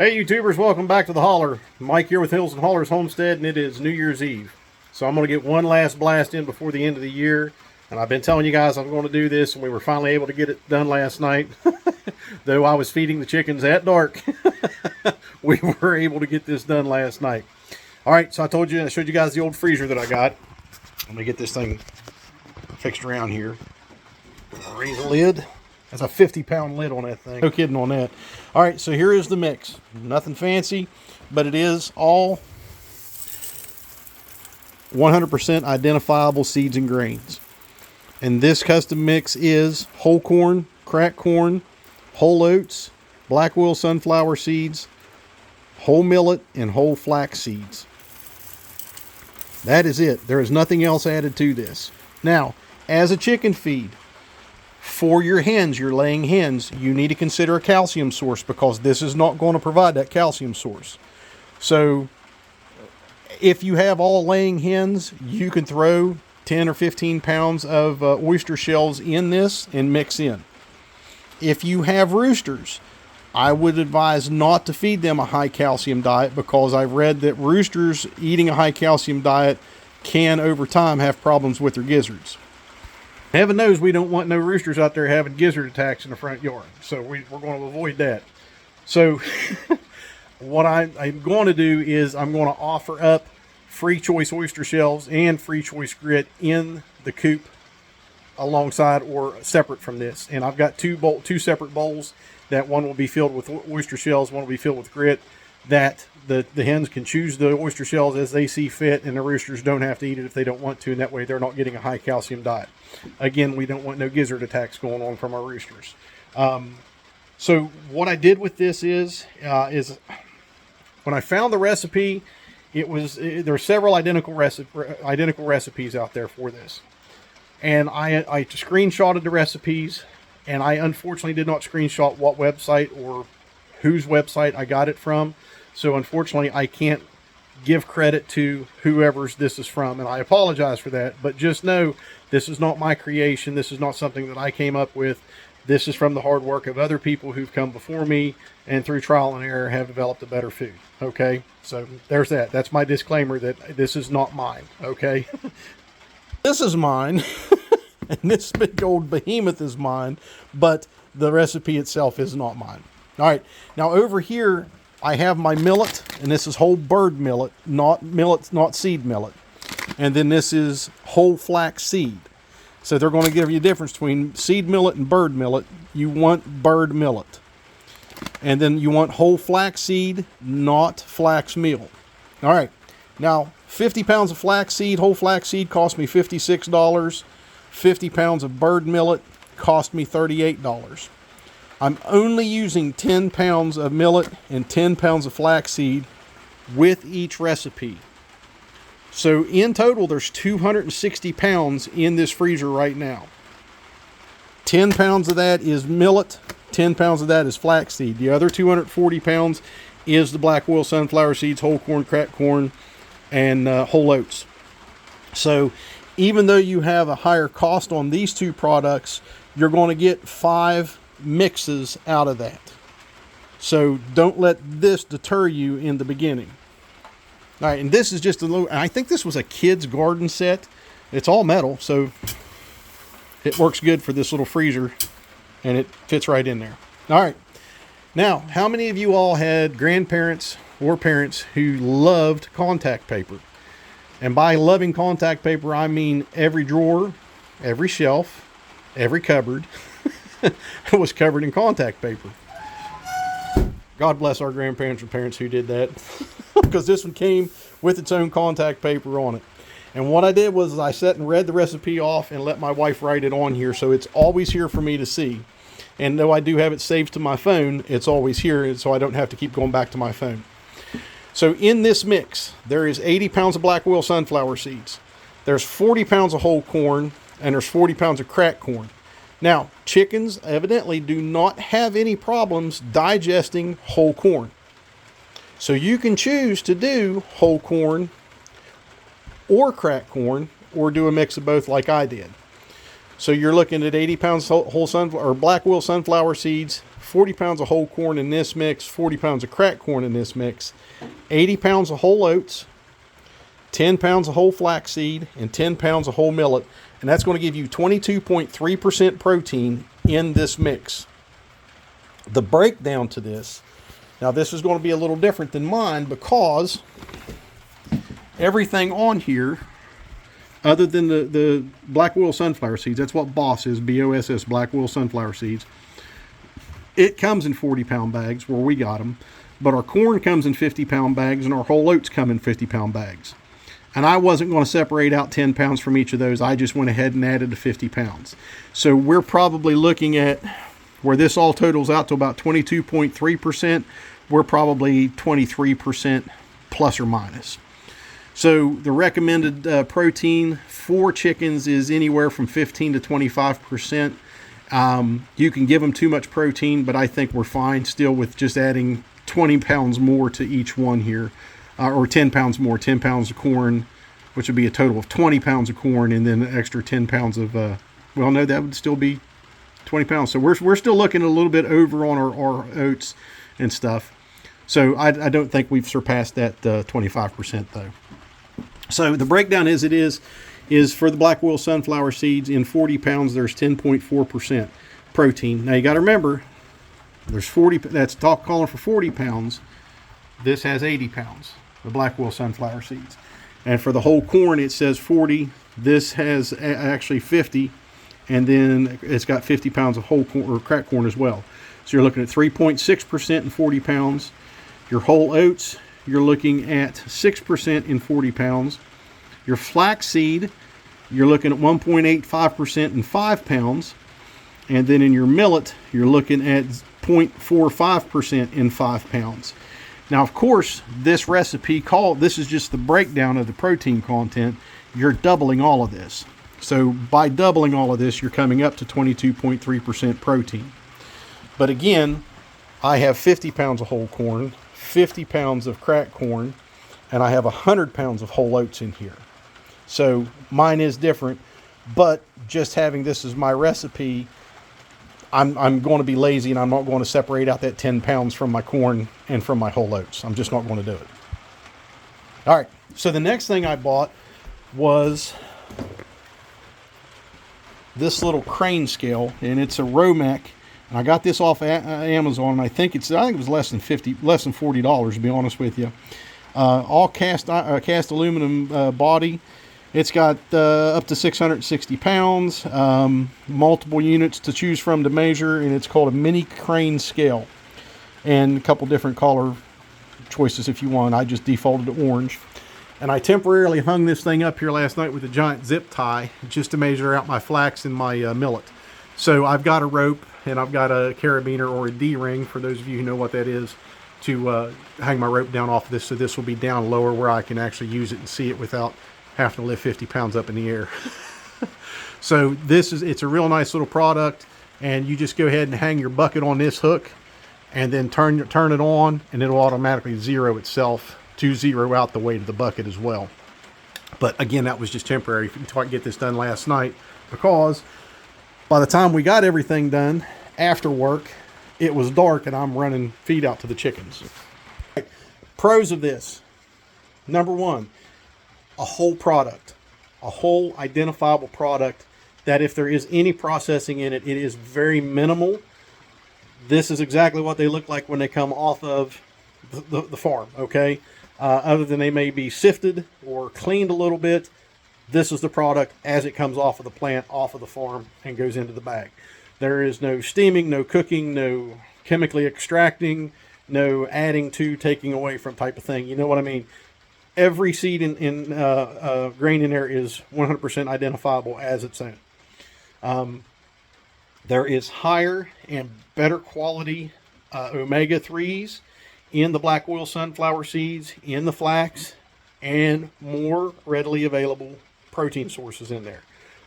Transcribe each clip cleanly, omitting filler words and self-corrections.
Hey YouTubers, welcome back to the Holler. Mike here with Hills and Hollers Homestead, and it is New Year's Eve. So I'm going to get one last blast in before the end of the year. And I've been telling you guys I'm going to do this, and we were finally able to get it done last night. Though I was feeding the chickens at dark, we were able to get this done last night. Alright, so I showed you guys the old freezer that I got. Let me get this thing fixed around here. Raise the lid. That's a 50-pound lid on that thing. No kidding on that. All right, so here is the mix. Nothing fancy, but it is all 100% identifiable seeds and grains. And this custom mix is whole corn, cracked corn, whole oats, black oil sunflower seeds, whole millet, and whole flax seeds. That is it. There is nothing else added to this. Now, as a chicken feed, for your hens, your laying hens, you need to consider a calcium source because this is not going to provide that calcium source. So if you have all laying hens, you can throw 10 or 15 pounds of oyster shells in this and mix in. If you have roosters, I would advise not to feed them a high calcium diet because I've read that roosters eating a high calcium diet can over time have problems with their gizzards. Heaven knows we don't want no roosters out there having gizzard attacks in the front yard. So we're going to avoid that. So what I'm going to do is I'm going to offer up free choice oyster shells and free choice grit in the coop alongside or separate from this. And I've got two separate bowls. That one will be filled with oyster shells, one will be filled with grit. That the hens can choose the oyster shells as they see fit, and the roosters don't have to eat it if they don't want to, and that way they're not getting a high calcium diet. Again, we don't want no gizzard attacks going on from our roosters. So what I did with this is when I found the recipe, there are several identical recipes out there for this, and I screenshotted the recipes, and I unfortunately did not screenshot what website or whose website I got it from. So unfortunately, I can't give credit to whoever's this is from, and I apologize for that. But just know, this is not my creation. This is not something that I came up with. This is from the hard work of other people who've come before me and through trial and error have developed a better food. Okay, so there's that. That's my disclaimer that this is not mine. Okay, this is mine, and this big old behemoth is mine, but the recipe itself is not mine. All right, now over here I have my millet, and this is whole bird millet, not seed millet. And then this is whole flax seed. So they're going to give you a difference between seed millet and bird millet. You want bird millet. And then you want whole flax seed, not flax meal. All right, now 50 pounds of flax seed, whole flax seed cost me $56. 50 pounds of bird millet cost me $38. I'm only using 10 pounds of millet and 10 pounds of flaxseed with each recipe. So in total, there's 260 pounds in this freezer right now. 10 pounds of that is millet, 10 pounds of that is flaxseed. The other 240 pounds is the black oil sunflower seeds, whole corn, cracked corn, and whole oats. So even though you have a higher cost on these two products, you're going to get 5 mixes out of that. So don't let this deter you in the beginning. All right, and this is just a little, I think this was a kid's garden set. It's all metal, so it works good for this little freezer, and it fits right in there. All right, now how many of you all had grandparents or parents who loved contact paper? And by loving contact paper, I mean every drawer, every shelf, every cupboard was covered in contact paper. God bless our grandparents and parents who did that, because this one came with its own contact paper on it. And what I did was I sat and read the recipe off and let my wife write it on here, so it's always here for me to see. And though I do have it saved to my phone, it's always here, so I don't have to keep going back to my phone. So in this mix, there is 80 pounds of black oil sunflower seeds. There's 40 pounds of whole corn, and there's 40 pounds of cracked corn. Now, chickens evidently do not have any problems digesting whole corn. So you can choose to do whole corn or cracked corn, or do a mix of both like I did. So you're looking at 80 pounds whole sunflower or black wool sunflower seeds, 40 pounds of whole corn in this mix, 40 pounds of cracked corn in this mix, 80 pounds of whole oats, 10 pounds of whole flaxseed, and 10 pounds of whole millet. And that's going to give you 22.3% protein in this mix. The breakdown to this, now this is going to be a little different than mine because everything on here, other than the black wool sunflower seeds, that's what BOSS is, BOSS, black wool sunflower seeds. It comes in 40-pound bags where we got them, but our corn comes in 50-pound bags and our whole oats come in 50-pound bags. And I wasn't going to separate out 10 pounds from each of those. I just went ahead and added to 50 pounds. So we're probably looking at where this all totals out to about 22.3%. We're probably 23% plus or minus. So the recommended protein for chickens is anywhere from 15 to 25%. You can give them too much protein, but I think we're fine still with just adding 20 pounds more to each one here, or 10 pounds more, 10 pounds of corn, which would be a total of 20 pounds of corn, and then an extra 10 pounds of, well, no, that would still be 20 pounds. So we're still looking a little bit over on our oats and stuff. So I don't think we've surpassed that 25% though. So the breakdown is for the black wool sunflower seeds in 40 pounds, there's 10.4% protein. Now you got to remember, there's 40, that's calling for 40 pounds. This has 80 pounds, the black wool sunflower seeds. And for the whole corn, it says 40. This has actually 50. And then it's got 50 pounds of whole corn or cracked corn as well. So you're looking at 3.6% in 40 pounds. Your whole oats, you're looking at 6% in 40 pounds. Your flaxseed, you're looking at 1.85% in 5 pounds. And then in your millet, you're looking at 0.45% in 5 pounds. Now, of course, this recipe this is just the breakdown of the protein content. You're doubling all of this. So by doubling all of this, you're coming up to 22.3% protein. But again, I have 50 pounds of whole corn, 50 pounds of cracked corn, and I have 100 pounds of whole oats in here. So mine is different, but just having this as my recipe, I'm going to be lazy and I'm not going to separate out that 10 pounds from my corn and from my whole oats. I'm just not going to do it. All right, so the next thing I bought was this little crane scale, and it's a Romek. And I got this off Amazon. And I think it was less than $40, to be honest with you. All cast aluminum body. It's got up to 660 pounds, multiple units to choose from to measure, and it's called a mini crane scale. And a couple different color choices if you want. I just defaulted to orange. And I temporarily hung this thing up here last night with a giant zip tie just to measure out my flax and my millet. So I've got a rope and I've got a carabiner or a D-ring, for those of you who know what that is, to hang my rope down off of this. So this will be down lower where I can actually use it and see it without having to lift 50 pounds up in the air. So it's a real nice little product, and you just go ahead and hang your bucket on this hook and then turn it on, and it'll automatically zero itself to zero out the weight of the bucket as well. But again, that was just temporary until I get this done last night, because by the time we got everything done after work, it was dark and I'm running feed out to the chickens. Pros of this: number one, a whole product, a whole identifiable product that if there is any processing in it, it is very minimal. This is exactly what they look like when they come off of the farm, okay? Other than they may be sifted or cleaned a little bit, this is the product as it comes off of the plant, off of the farm, and goes into the bag. There is no steaming, no cooking, no chemically extracting, no adding to, taking away from type of thing. You know what I mean? Every seed in grain in there is 100% identifiable as its own. There is higher and better quality omega-3s in the black oil sunflower seeds, in the flax, and more readily available protein sources in there,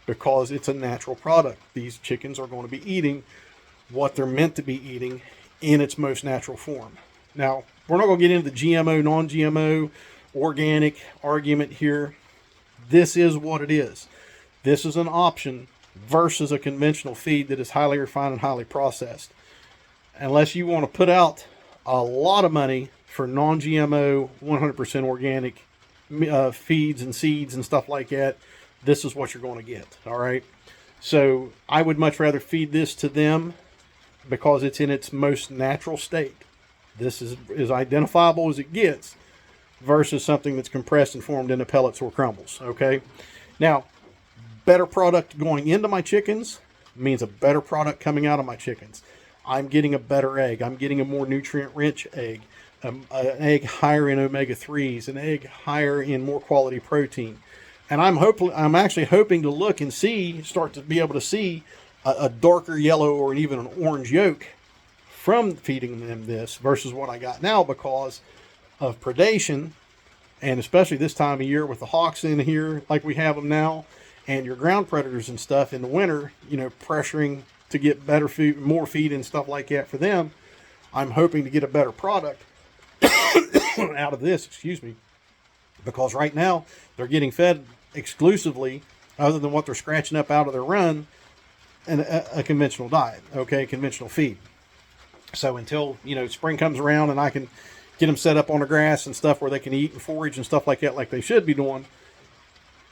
because it's a natural product. These chickens are going to be eating what they're meant to be eating in its most natural form. Now, we're not going to get into the GMO, non-GMO, organic argument here. This is what it is. This is an option versus a conventional feed that is highly refined and highly processed. Unless you want to put out a lot of money for non-GMO, 100% organic feeds and seeds and stuff like that, this is what you're going to get. All right. So I would much rather feed this to them because it's in its most natural state. This is as identifiable as it gets versus something that's compressed and formed into pellets or crumbles. Okay. Now, better product going into my chickens means a better product coming out of my chickens. I'm getting a better egg. I'm getting a more nutrient-rich egg, an egg higher in omega-3s, an egg higher in more quality protein. And I'm actually hoping to look and start to be able to see a darker yellow or even an orange yolk from feeding them this versus what I got now because of predation, and especially this time of year with the hawks in here like we have them now, and your ground predators and stuff in the winter, pressuring to get better food, more feed and stuff like that for them. I'm hoping to get a better product out of this, because right now they're getting fed exclusively, other than what they're scratching up out of their run, and a conventional diet, conventional feed. So until, spring comes around and I can get them set up on the grass and stuff where they can eat and forage and stuff like that, like they should be doing,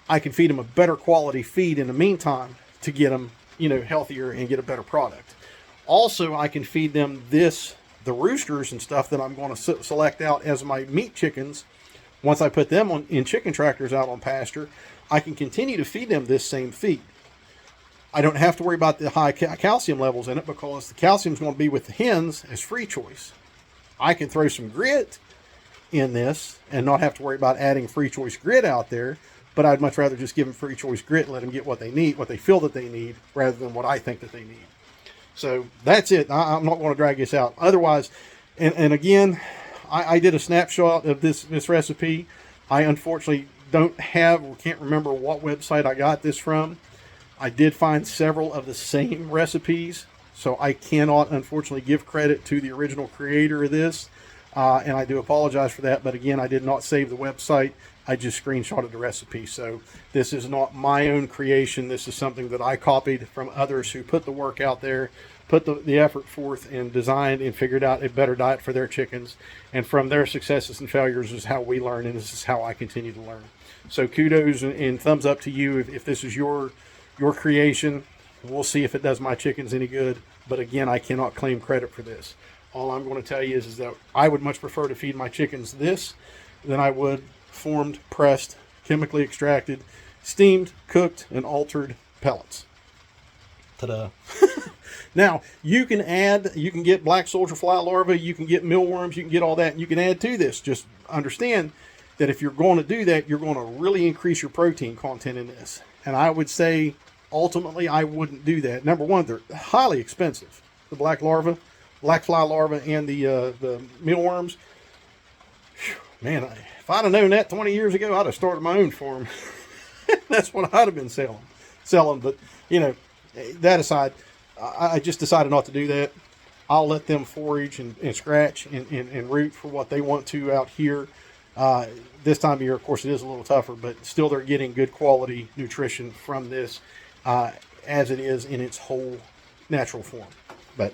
I can feed them a better quality feed in the meantime to get them, healthier and get a better product. Also, I can feed them the roosters and stuff that I'm going to select out as my meat chickens. Once I put them in chicken tractors out on pasture, I can continue to feed them this same feed. I don't have to worry about the high calcium levels in it because the calcium is going to be with the hens as free choice. I can throw some grit in this and not have to worry about adding free choice grit out there, but I'd much rather just give them free choice grit and let them get what they need, what they feel that they need, rather than what I think that they need. So that's it. I'm not going to drag this out. Otherwise, and again, I did a snapshot of this recipe. I unfortunately can't remember what website I got this from. I did find several of the same recipes, so I cannot unfortunately give credit to the original creator of this, and I do apologize for that. But again, I did not save the website. I just screenshotted the recipe. So this is not my own creation. This is something that I copied from others who put the work out there, put the effort forth, and designed and figured out a better diet for their chickens. And from their successes and failures is how we learn, and this is how I continue to learn. So kudos and thumbs up to you if this is your creation. We'll see if it does my chickens any good. But again, I cannot claim credit for this. All I'm going to tell you is that I would much prefer to feed my chickens this than I would formed, pressed, chemically extracted, steamed, cooked, and altered pellets. Ta-da. Now, you can get black soldier fly larvae, you can get mealworms, you can get all that, and you can add to this. Just understand that if you're going to do that, you're going to really increase your protein content in this. And I would say, ultimately, I wouldn't do that. Number one, they're highly expensive. The black fly larvae, and the mealworms. Man, if I'd have known that 20 years ago, I'd have started my own farm. That's what I'd have been selling. But, that aside, I just decided not to do that. I'll let them forage and scratch and root for what they want to out here. This time of year, of course, it is a little tougher, but still they're getting good quality nutrition from this as it is in its whole natural form. But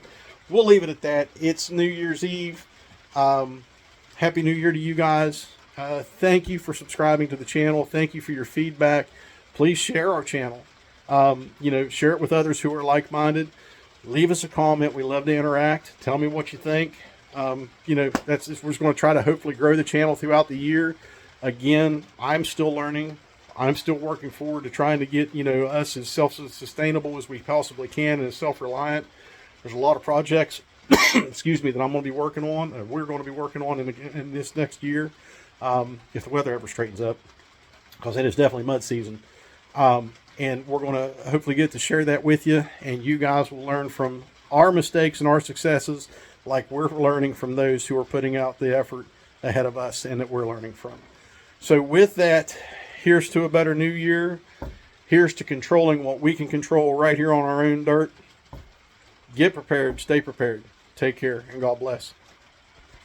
we'll leave it at that. It's New Year's Eve. Happy New Year to you guys. Thank you for subscribing to the channel. Thank you for your feedback. Please share our channel. Share it with others who are like-minded. Leave us a comment. We love to interact. Tell me what you think. We're just going to try to hopefully grow the channel throughout the year. Again, I'm still learning. I'm still working forward to trying to get, us as self-sustainable as we possibly can and as self-reliant. There's a lot of projects, excuse me, that I'm going to be working on. We're going to be working on in this next year, if the weather ever straightens up, because it is definitely mud season. And we're going to hopefully get to share that with you, and you guys will learn from our mistakes and our successes like we're learning from those who are putting out the effort ahead of us and that we're learning from. So with that, here's to a better new year. Here's to controlling what we can control right here on our own dirt. Get prepared, stay prepared. Take care, and God bless.